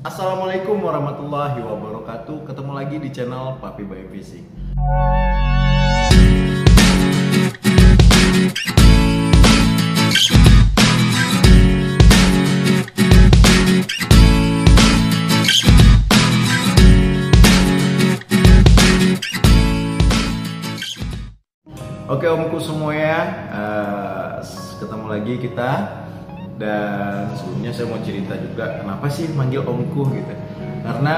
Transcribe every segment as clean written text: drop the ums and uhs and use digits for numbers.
Assalamualaikum warahmatullahi wabarakatuh. Ketemu lagi di channel Papi Bayi Fishing. Oke omku semua ya, ketemu lagi kita. Dan sebelumnya saya mau cerita juga kenapa sih manggil omku gitu. Karena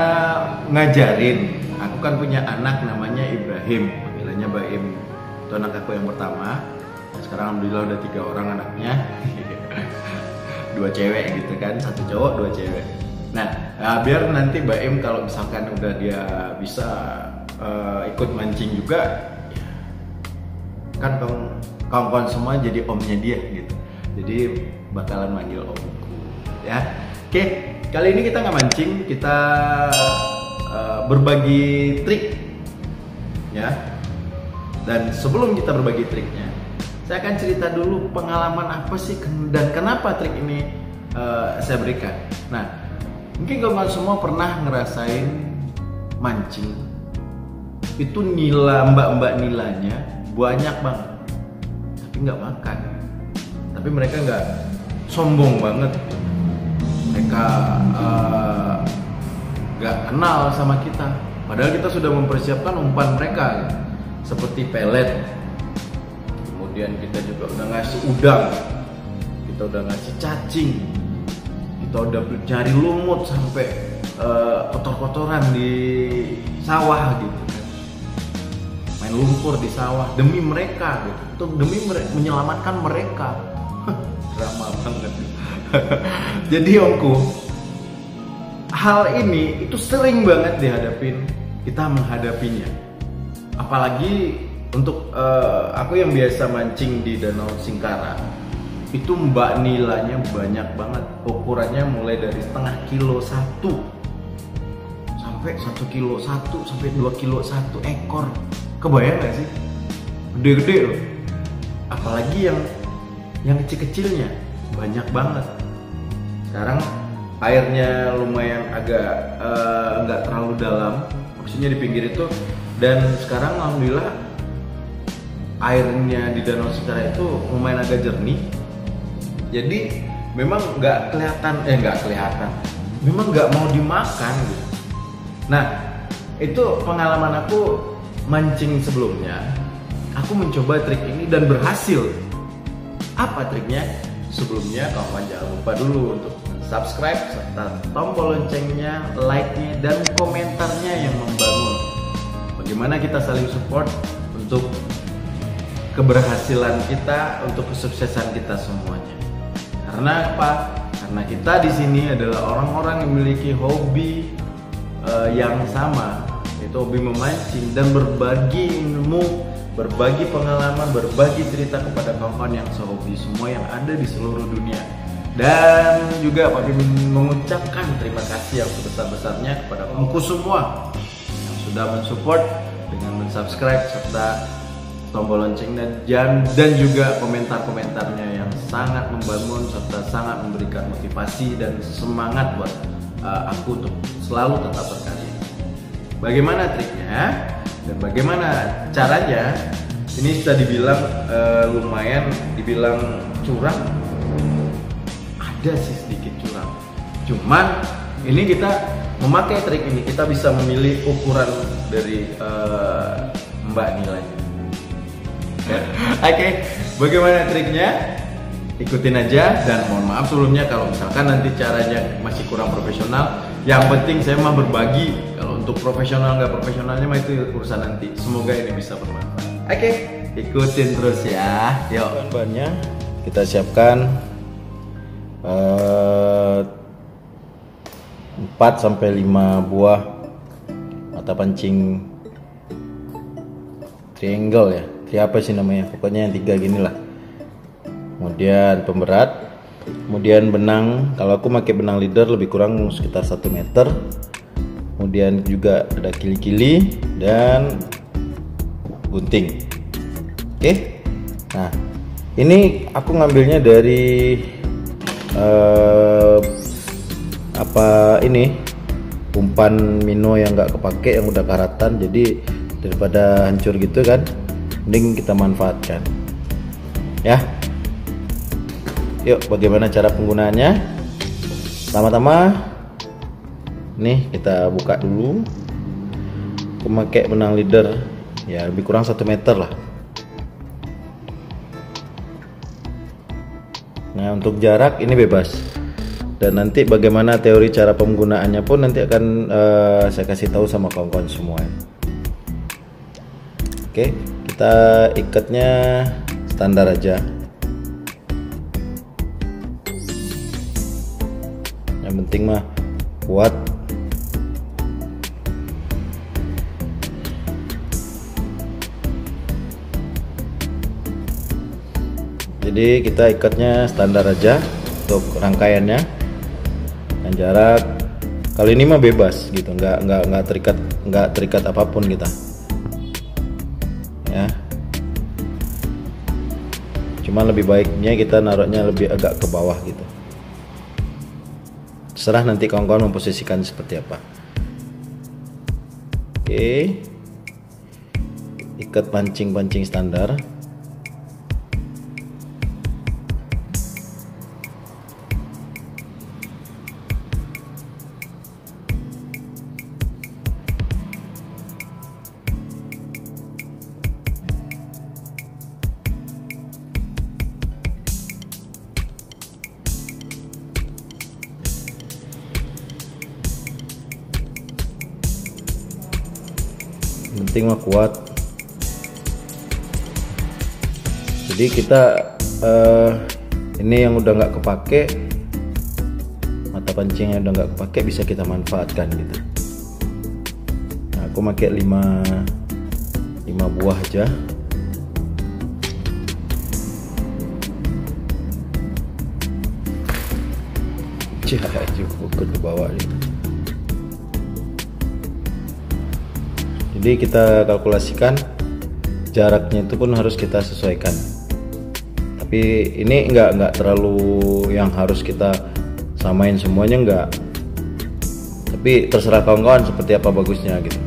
ngajarin, aku kan punya anak namanya Ibrahim, panggilannya Baim. Itu anak aku yang pertama. Sekarang alhamdulillah udah 3 orang anaknya. 2 cewek gitu kan, 1 cowok 2 cewek. Nah, biar nanti Baim kalau misalkan udah dia bisa ikut mancing juga, kan kawan-kawan semua jadi omnya dia gitu. Jadi bakalan manggil omku ya. Oke, kali ini kita nggak mancing, kita berbagi trik ya. Dan sebelum kita berbagi triknya, saya akan cerita dulu pengalaman apa sih dan kenapa trik ini saya berikan. Nah, mungkin kawan semua pernah ngerasain mancing itu nila, mbak-mbak nilanya banyak banget tapi nggak makan. Tapi mereka nggak sombong banget, mereka nggak kenal sama kita, padahal kita sudah mempersiapkan umpan mereka seperti pelet, kemudian kita juga udah ngasih udang, kita udah ngasih cacing, kita udah cari lumut sampai kotor-kotoran di sawah gitu, main lumpur di sawah demi mereka gitu, demi menyelamatkan mereka. Drama banget. Jadi omku, hal ini itu sering banget dihadapin, kita menghadapinya. Apalagi untuk aku yang biasa mancing di Danau Singkara, itu mbak nilanya banyak banget. Ukurannya mulai dari setengah kilo 1 sampai 1 kilo 1 sampai 2 kilo 1 ekor. Kebayang gak sih? Gede-gede loh. Apalagi yang kecil-kecilnya banyak banget. Sekarang airnya lumayan agak nggak terlalu dalam, maksudnya di pinggir itu. Dan sekarang alhamdulillah airnya di Danau Singkara itu lumayan agak jernih. Jadi memang nggak kelihatan, memang nggak mau dimakan gitu. Nah, itu pengalaman aku mancing sebelumnya. Aku mencoba trik ini dan berhasil. Apa triknya? Sebelumnya kawan jangan lupa dulu untuk subscribe serta tombol loncengnya, like-nya, dan komentarnya yang membangun. Bagaimana kita saling support untuk keberhasilan kita, untuk kesuksesan kita semuanya. Karena apa? Karena kita di sini adalah orang-orang yang memiliki hobi yang sama, yaitu hobi memancing dan berbagi ilmu, berbagi pengalaman, berbagi cerita kepada kawan-kawan yang sehobi semua yang ada di seluruh dunia. Dan juga Papi mengucapkan terima kasih yang sebesar-besarnya kepada omku semua yang sudah mensupport dengan mensubscribe serta tombol lonceng dan juga komentar-komentarnya yang sangat membangun serta sangat memberikan motivasi dan semangat buat aku untuk selalu tetap berkarya. Bagaimana triknya? Dan bagaimana caranya? Ini sudah dibilang lumayan dibilang curang. Ada sih sedikit curang. Cuman ini kita memakai trik ini, kita bisa memilih ukuran dari mbak nilainya. Oke, bagaimana triknya? Ikutin aja. Dan mohon maaf sebelumnya kalau misalkan nanti caranya masih kurang profesional. Yang penting saya mah berbagi. Kalau untuk profesional nggak profesionalnya mah itu urusan nanti. Semoga ini bisa bermanfaat. Oke, ikutin terus ya. Yuk. Bahannya kita siapkan 4-5 buah mata pancing triangle ya. Apa sih namanya? Pokoknya yang 3 gini lah. Kemudian pemberat, kemudian benang. Kalau aku pakai benang leader lebih kurang sekitar 1 meter. Kemudian juga ada kili-kili dan gunting. Oke. Nah, ini aku ngambilnya dari umpan mino yang nggak kepake, yang udah karatan. Jadi daripada hancur gitu kan, mending kita manfaatkan ya. Yuk, bagaimana cara penggunaannya? Pertama-tama nih kita buka dulu. Aku pakai benang leader ya, lebih kurang 1 meter lah. Nah, untuk jarak ini bebas. Dan nanti bagaimana teori cara penggunaannya pun nanti akan saya kasih tahu sama kawan-kawan semua. Oke, kita ikatnya standar aja. Yang penting mah kuat. Jadi kita ikatnya standar aja untuk rangkaiannya. Dan jarak kali ini mah bebas gitu, nggak terikat apapun kita ya. Cuma lebih baiknya kita naruhnya lebih agak ke bawah gitu. Terserah nanti kawan-kawan memposisikan seperti apa. Oke, ikat pancing standar. Penting mah kuat. Jadi kita ini yang udah nggak kepake, mata pancingnya udah nggak kepake, bisa kita manfaatkan gitu. Nah, aku pakai 5 buah aja. Cukup ke bawah gitu. Jadi kita kalkulasikan jaraknya itu pun harus kita sesuaikan. Tapi ini nggak terlalu yang harus kita samain semuanya, nggak. Tapi terserah kawan-kawan seperti apa bagusnya gitu.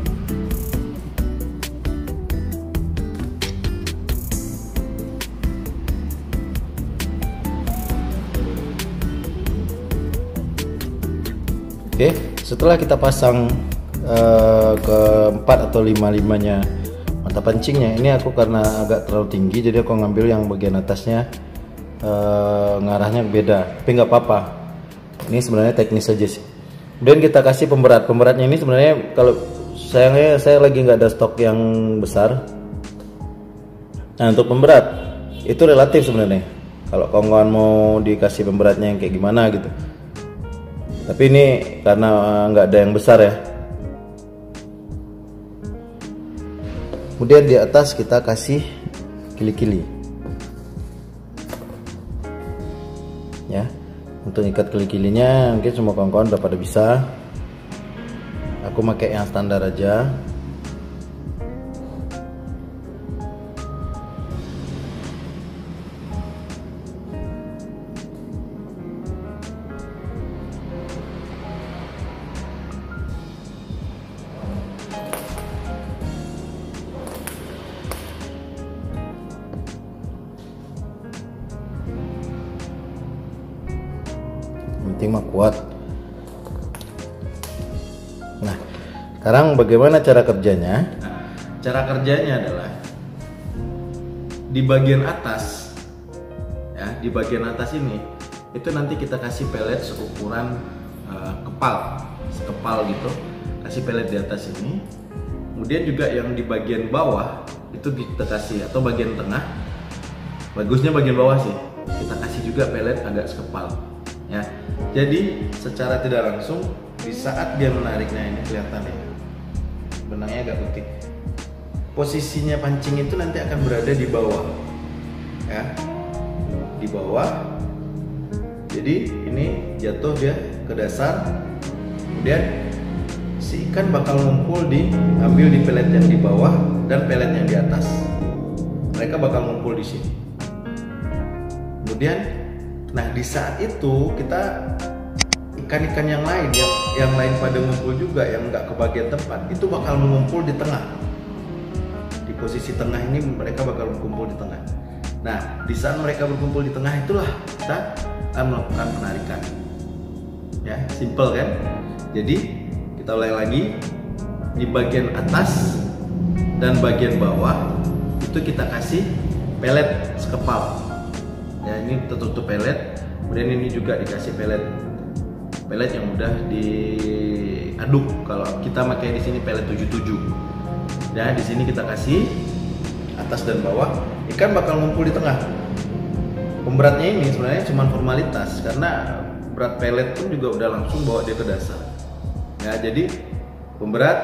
Oke, setelah kita pasang ke 4 atau 5-5-nya mata pancingnya, ini aku karena agak terlalu tinggi, jadi aku ngambil yang bagian atasnya ngarahnya beda, tapi nggak apa-apa. Ini sebenarnya teknis aja sih. Kemudian kita kasih pemberatnya ini sebenarnya kalau saya lagi nggak ada stok yang besar. Nah, untuk pemberat itu relatif sebenarnya. Kalau kawan-kawan mau dikasih pemberatnya yang kayak gimana gitu. Tapi ini karena nggak ada yang besar ya. Kemudian di atas kita kasih kili-kili ya. Untuk ikat kili-kilinya mungkin semua kawan-kawan udah pada bisa. Aku pakai yang standar aja. Penting mah kuat. Nah, sekarang bagaimana cara kerjanya? Nah, cara kerjanya adalah di bagian atas ya, di bagian atas ini itu nanti kita kasih pelet seukuran sekepal gitu, kasih pelet di atas ini. Kemudian juga yang di bagian bawah itu kita kasih, atau bagian tengah, bagusnya bagian bawah sih, kita kasih juga pelet agak sekepal ya. Jadi secara tidak langsung di saat dia menariknya, ini kelihatan ya, benangnya agak putih. Posisinya pancing itu nanti akan berada di bawah ya, di bawah. Jadi ini jatuh dia ke dasar, kemudian si ikan bakal ngumpul ambil di pelet yang di bawah dan pelet yang di atas. Mereka bakal ngumpul di sini. Kemudian, nah di saat itu kita ikan-ikan yang lain yang lain pada ngumpul juga, yang nggak kebagian tempat, itu bakal mengumpul di tengah. Di posisi tengah ini mereka bakal berkumpul di tengah. Nah, di saat mereka berkumpul di tengah itulah kita akan melakukan penarikan. Ya, simple kan? Jadi kita ulang lagi, di bagian atas dan bagian bawah itu kita kasih pelet sekepal. Ya, ini tertutup pelet. Kemudian ini juga dikasih pelet yang udah diaduk. Kalau kita pakai di sini pelet 77. Ya, di sini kita kasih atas dan bawah. Ikan bakal ngumpul di tengah. Pemberatnya ini sebenarnya cuma formalitas, karena berat pelet pun juga udah langsung bawa dia ke dasar. Ya, jadi pemberat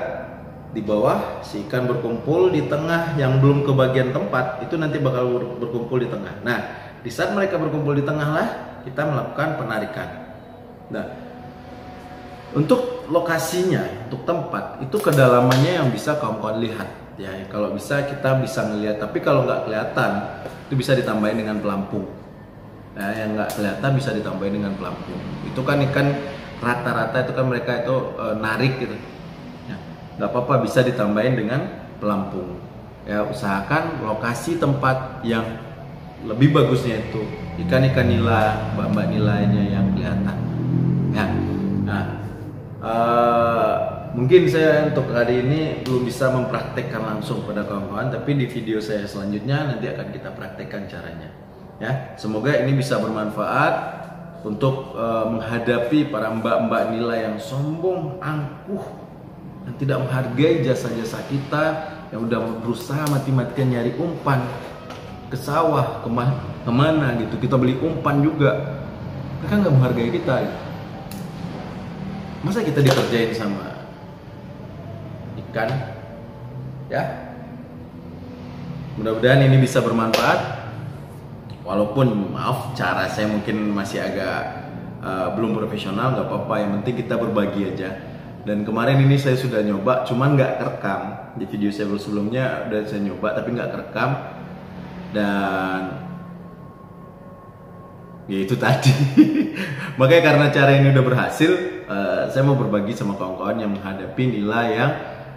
di bawah, si ikan berkumpul di tengah yang belum kebagian tempat, itu nanti bakal berkumpul di tengah. Nah, di saat mereka berkumpul di tengah lah kita melakukan penarikan. Nah, untuk lokasinya, untuk tempat, itu kedalamannya yang bisa kawan-kawan lihat. Ya, kalau bisa kita bisa ngelihat, tapi kalau nggak kelihatan itu bisa ditambahin dengan pelampung. Nah, yang nggak kelihatan bisa ditambahin dengan pelampung. Itu kan ikan rata-rata itu kan mereka itu narik gitu. Ya, nggak apa-apa, bisa ditambahin dengan pelampung. Ya, usahakan lokasi tempat yang lebih bagusnya itu ikan-ikan nila, mbak-mbak nilainya yang kelihatan. Ya, nah, mungkin saya untuk hari ini belum bisa mempraktekkan langsung pada kawan-kawan, tapi di video saya selanjutnya nanti akan kita praktekkan caranya. Ya, semoga ini bisa bermanfaat untuk menghadapi para mbak-mbak nilai yang sombong, angkuh, dan tidak menghargai jasa-jasa kita, yang udah berusaha mati-matian nyari umpan ke sawah, kemana gitu, kita beli umpan juga, mereka nggak menghargai kita gitu. Masa kita dikerjain sama ikan? Ya, mudah-mudahan ini bisa bermanfaat. Walaupun maaf, cara saya mungkin masih agak belum profesional, nggak apa-apa, yang penting kita berbagi aja. Dan kemarin ini saya sudah nyoba, cuman nggak kerekam. Di video saya sebelumnya udah saya nyoba tapi nggak kerekam. Dan ya itu tadi. Makanya karena cara ini udah berhasil, saya mau berbagi sama kawan-kawan yang menghadapi nilai yang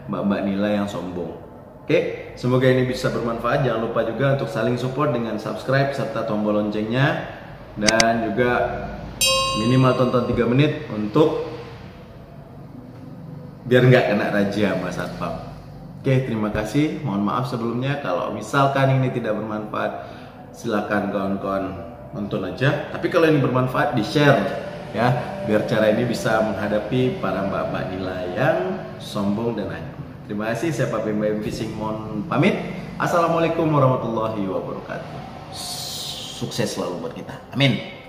mbak-mbak nilai yang sombong. Oke, semoga ini bisa bermanfaat. Jangan lupa juga untuk saling support dengan subscribe serta tombol loncengnya, dan juga minimal tonton 3 menit untuk biar nggak kena razia Mas Satpam. Oke, terima kasih. Mohon maaf sebelumnya kalau misalkan ini tidak bermanfaat. Silakan kawan-kawan nonton aja. Tapi kalau ini bermanfaat, di-share ya, biar cara ini bisa menghadapi para mbak-mbak nilai yang sombong dan angkuh. Terima kasih. Saya Pak BMBM Fishing mohon pamit. Assalamualaikum warahmatullahi wabarakatuh. Sukses selalu buat kita. Amin.